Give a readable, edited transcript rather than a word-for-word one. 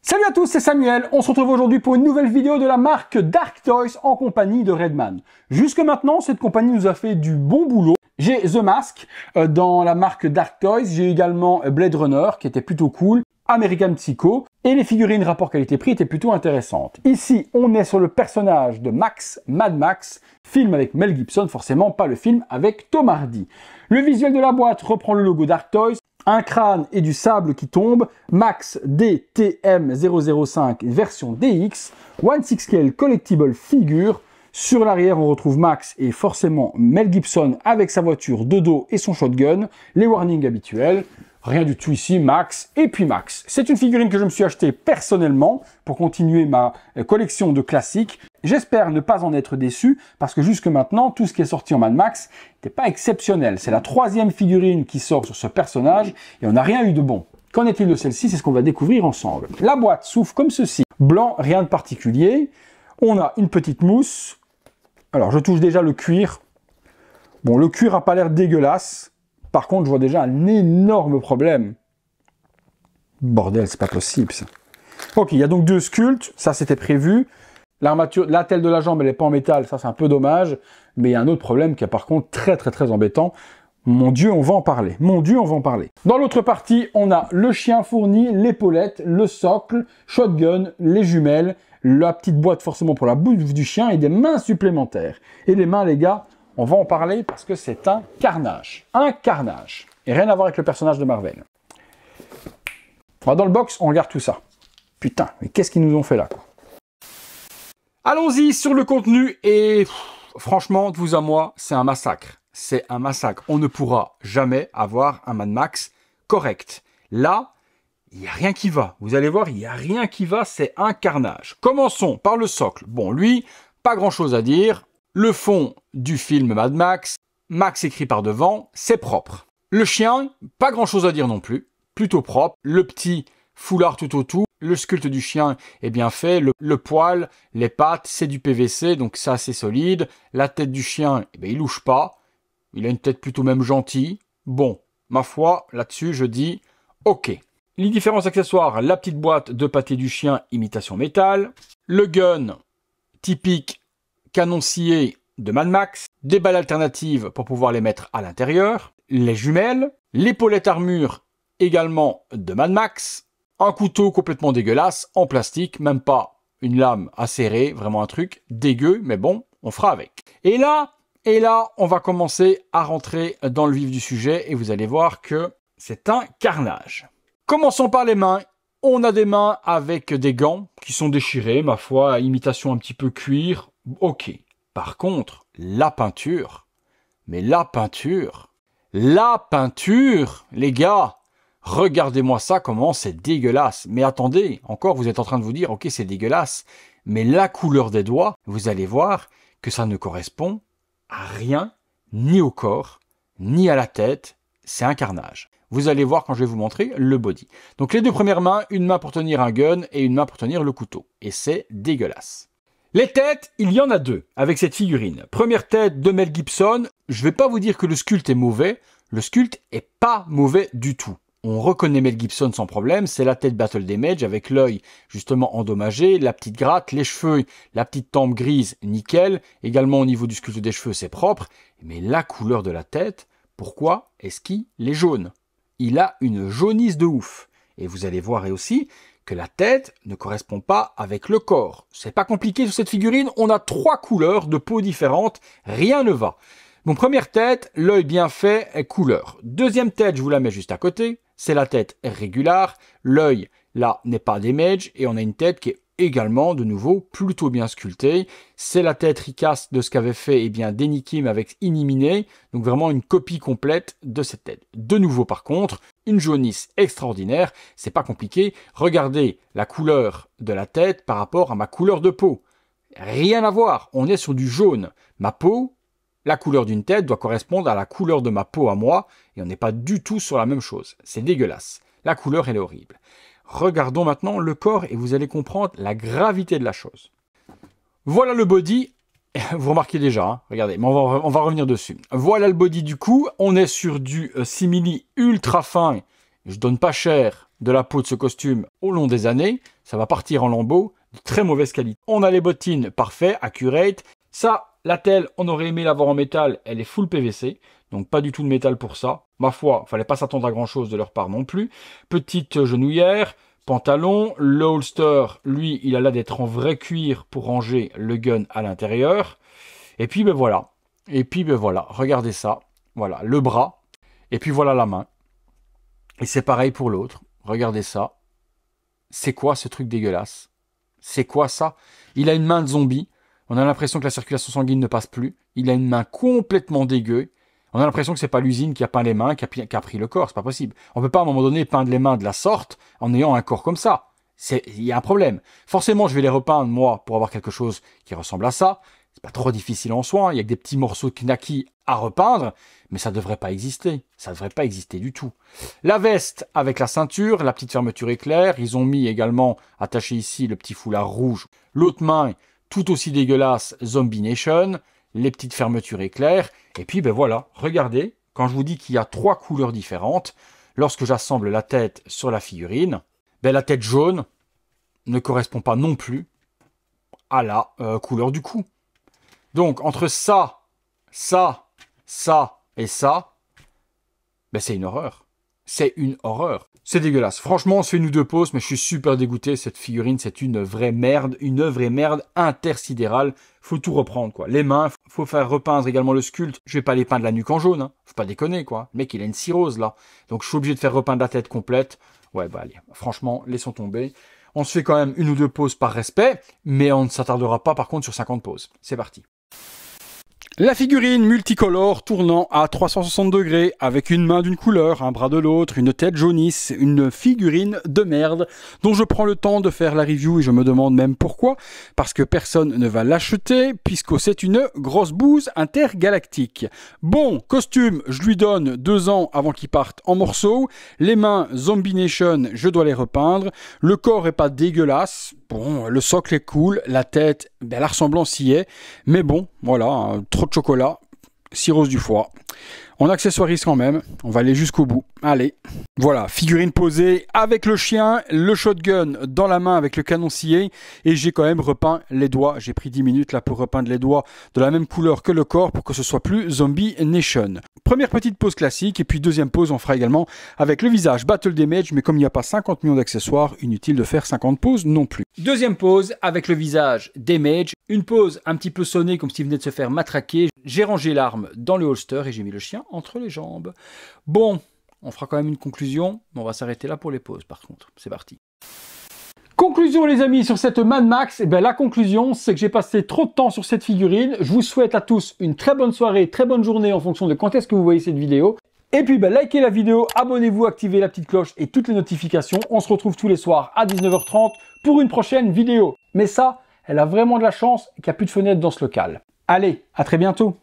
Salut à tous, c'est Samuel. On se retrouve aujourd'hui pour une nouvelle vidéo de la marque Dark Toys en compagnie de Redman. Jusque maintenant, cette compagnie nous a fait du bon boulot. J'ai The Mask dans la marque Dark Toys. J'ai également Blade Runner qui était plutôt cool, American Psycho et les figurines rapport qualité-prix étaient plutôt intéressantes. Ici, on est sur le personnage de Max, Mad Max, film avec Mel Gibson, forcément pas le film avec Tom Hardy. Le visuel de la boîte reprend le logo Dark Toys. Un crâne et du sable qui tombe, Max DTM005 version DX, 1/6 scale collectible figure. Sur l'arrière, on retrouve Max et forcément Mel Gibson avec sa voiture de dos et son shotgun, les warnings habituels. Rien du tout ici, Max et puis Max. C'est une figurine que je me suis achetée personnellement pour continuer ma collection de classiques. J'espère ne pas en être déçu parce que jusque maintenant, tout ce qui est sorti en Mad Max n'était pas exceptionnel. C'est la troisième figurine qui sort sur ce personnage et on n'a rien eu de bon. Qu'en est-il de celle-ci? C'est ce qu'on va découvrir ensemble. La boîte s'ouvre comme ceci. Blanc, rien de particulier. On a une petite mousse. Alors, je touche déjà le cuir. Bon, le cuir n'a pas l'air dégueulasse. Par contre, je vois déjà un énorme problème. Bordel, c'est pas possible, ça. Ok, il y a donc deux sculptes. Ça, c'était prévu. L'armature, l'attelle de la jambe, elle n'est pas en métal. Ça, c'est un peu dommage. Mais il y a un autre problème qui est par contre très embêtant. Mon Dieu, on va en parler. Mon Dieu, on va en parler. Dans l'autre partie, on a le chien fourni, l'épaulette, le socle, shotgun, les jumelles, la petite boîte forcément pour la bouffe du chien et des mains supplémentaires. Et les mains, les gars, on va en parler parce que c'est un carnage. Un carnage. Et rien à voir avec le personnage de Marvel. On va dans le box, on regarde tout ça. Putain, mais qu'est-ce qu'ils nous ont fait là, quoi. Allons-y sur le contenu et franchement, de vous à moi, c'est un massacre. C'est un massacre. On ne pourra jamais avoir un Mad Max correct. Là, il n'y a rien qui va. Vous allez voir, il n'y a rien qui va, c'est un carnage. Commençons par le socle. Bon, lui, pas grand-chose à dire. Le fond du film Mad Max, Max écrit par devant, c'est propre. Le chien, pas grand-chose à dire non plus. Plutôt propre. Le petit foulard tout autour. Le sculpte du chien est bien fait, le poil, les pattes, c'est du PVC, donc ça c'est solide. La tête du chien, eh bien, il louche pas. Il a une tête plutôt même gentille. Bon, ma foi, là-dessus, je dis OK. Les différents accessoires, la petite boîte de pâté du chien, imitation métal. Le gun, typique canon scié de Mad Max. Des balles alternatives pour pouvoir les mettre à l'intérieur. Les jumelles. L'épaulette armure, également de Mad Max. Un couteau complètement dégueulasse, en plastique, même pas une lame acérée, vraiment un truc dégueu, mais bon, on fera avec. Et là, on va commencer à rentrer dans le vif du sujet et vous allez voir que c'est un carnage. Commençons par les mains. On a des mains avec des gants qui sont déchirés, ma foi, imitation un petit peu cuir. Ok. Par contre, la peinture, mais la peinture, les gars, regardez-moi ça, comment c'est dégueulasse. Mais attendez, encore vous êtes en train de vous dire, ok c'est dégueulasse, mais la couleur des doigts, vous allez voir que ça ne correspond à rien, ni au corps, ni à la tête, c'est un carnage. Vous allez voir quand je vais vous montrer le body. Donc les deux premières mains, une main pour tenir un gun et une main pour tenir le couteau. Et c'est dégueulasse. Les têtes, il y en a deux avec cette figurine. Première tête de Mel Gibson, je ne vais pas vous dire que le sculpte est mauvais, le sculpte est pas mauvais du tout. On reconnaît Mel Gibson sans problème, c'est la tête Battle Damage avec l'œil justement endommagé, la petite gratte, les cheveux, la petite tempe grise, nickel. Également au niveau du sculpte des cheveux, c'est propre. Mais la couleur de la tête, pourquoi est-ce qu'il est jaune? Il a une jaunisse de ouf. Et vous allez voir aussi que la tête ne correspond pas avec le corps. C'est pas compliqué sur cette figurine, on a 3 couleurs de peau différentes, rien ne va. Bon, première tête, l'œil bien fait, couleur. Deuxième tête, je vous la mets juste à côté. C'est la tête régulière. L'œil, là, n'est pas damage. Et on a une tête qui est également, de nouveau, plutôt bien sculptée. C'est la tête recast de ce qu'avait fait, eh bien, Denny Kim avec Iniminé. Donc vraiment une copie complète de cette tête. De nouveau, par contre, une jaunisse extraordinaire. C'est pas compliqué. Regardez la couleur de la tête par rapport à ma couleur de peau. Rien à voir. On est sur du jaune. Ma peau, la couleur d'une tête doit correspondre à la couleur de ma peau à moi, et on n'est pas du tout sur la même chose. C'est dégueulasse. La couleur, elle est horrible. Regardons maintenant le corps, et vous allez comprendre la gravité de la chose. Voilà le body. Vous remarquez déjà, hein, regardez, mais on va revenir dessus. Voilà le body du coup. On est sur du simili ultra fin je donne pas cher de la peau de ce costume au long des années, ça va partir en lambeaux de très mauvaise qualité. On a les bottines parfait, accurate. Ça, la telle, on aurait aimé l'avoir en métal, elle est full PVC, donc pas du tout de métal pour ça. Ma foi, fallait pas s'attendre à grand chose de leur part non plus. Petite genouillère, pantalon, le holster, lui, il a l'air d'être en vrai cuir pour ranger le gun à l'intérieur. Et puis ben voilà. Et puis ben voilà, regardez ça. Voilà, le bras. Et puis voilà la main. Et c'est pareil pour l'autre. Regardez ça. C'est quoi ce truc dégueulasse? C'est quoi ça? Il a une main de zombie. On a l'impression que la circulation sanguine ne passe plus. Il a une main complètement dégueu. On a l'impression que c'est pas l'usine qui a peint les mains, qui a pris le corps. C'est pas possible. On peut pas à un moment donné peindre les mains de la sorte en ayant un corps comme ça. Il y a un problème. Forcément, je vais les repeindre, moi, pour avoir quelque chose qui ressemble à ça. C'est pas trop difficile en soi. Il y a que des petits morceaux de knacky à repeindre, mais ça devrait pas exister. Ça devrait pas exister du tout. La veste avec la ceinture, la petite fermeture éclair. Ils ont mis également, attaché ici, le petit foulard rouge. L'autre main, tout aussi dégueulasse, Zombie Nation. Les petites fermetures éclair. Et puis, ben voilà, regardez, quand je vous dis qu'il y a 3 couleurs différentes, lorsque j'assemble la tête sur la figurine, ben la tête jaune ne correspond pas non plus à la couleur du cou. Donc, entre ça et ça, ben c'est une horreur. C'est une horreur. C'est dégueulasse. Franchement, on se fait une ou deux pauses, mais je suis super dégoûté. Cette figurine, c'est une vraie merde intersidérale. Faut tout reprendre, quoi. Les mains, faut faire repeindre également le sculpte. Je vais pas les peindre la nuque en jaune, hein. Faut pas déconner, quoi. Le mec, il a une cirrhose, là. Donc, je suis obligé de faire repeindre la tête complète. Ouais, bah allez. Franchement, laissons tomber. On se fait quand même une ou deux pauses par respect, mais on ne s'attardera pas, par contre, sur 50 pauses. C'est parti. La figurine multicolore tournant à 360 degrés avec une main d'une couleur, un bras de l'autre, une tête jaunisse, une figurine de merde dont je prends le temps de faire la review et je me demande même pourquoi, parce que personne ne va l'acheter puisque c'est une grosse bouse intergalactique. Bon, costume, je lui donne 2 ans avant qu'il parte en morceaux. Les mains Zombie Nation, je dois les repeindre. Le corps est pas dégueulasse. Bon, le socle est cool, la tête, ben, la ressemblance y est, mais bon, voilà, trop de chocolat, cirrhose du foie. On accessoirise quand même, on va aller jusqu'au bout. Allez, voilà, figurine posée avec le chien, le shotgun dans la main avec le canon scié, et j'ai quand même repeint les doigts. J'ai pris 10 minutes là pour repeindre les doigts de la même couleur que le corps pour que ce soit plus Zombie Nation. Première petite pause classique, et puis deuxième pause, on fera également avec le visage Battle Damage, mais comme il n'y a pas 50 millions d'accessoires, inutile de faire 50 pauses non plus. Deuxième pause avec le visage Damage, une pause un petit peu sonnée comme s'il venait de se faire matraquer. J'ai rangé l'arme dans le holster et j'ai mis le chien entre les jambes. Bon, on fera quand même une conclusion, mais on va s'arrêter là pour les pauses par contre. C'est parti. Conclusion les amis sur cette Mad Max, et bien la conclusion c'est que j'ai passé trop de temps sur cette figurine. Je vous souhaite à tous une très bonne soirée, très bonne journée en fonction de quand est-ce que vous voyez cette vidéo. Et puis ben, likez la vidéo, abonnez-vous, activez la petite cloche et toutes les notifications. On se retrouve tous les soirs à 19h30 pour une prochaine vidéo. Mais ça, elle a vraiment de la chance qu'il n'y a plus de fenêtre dans ce local. Allez, à très bientôt.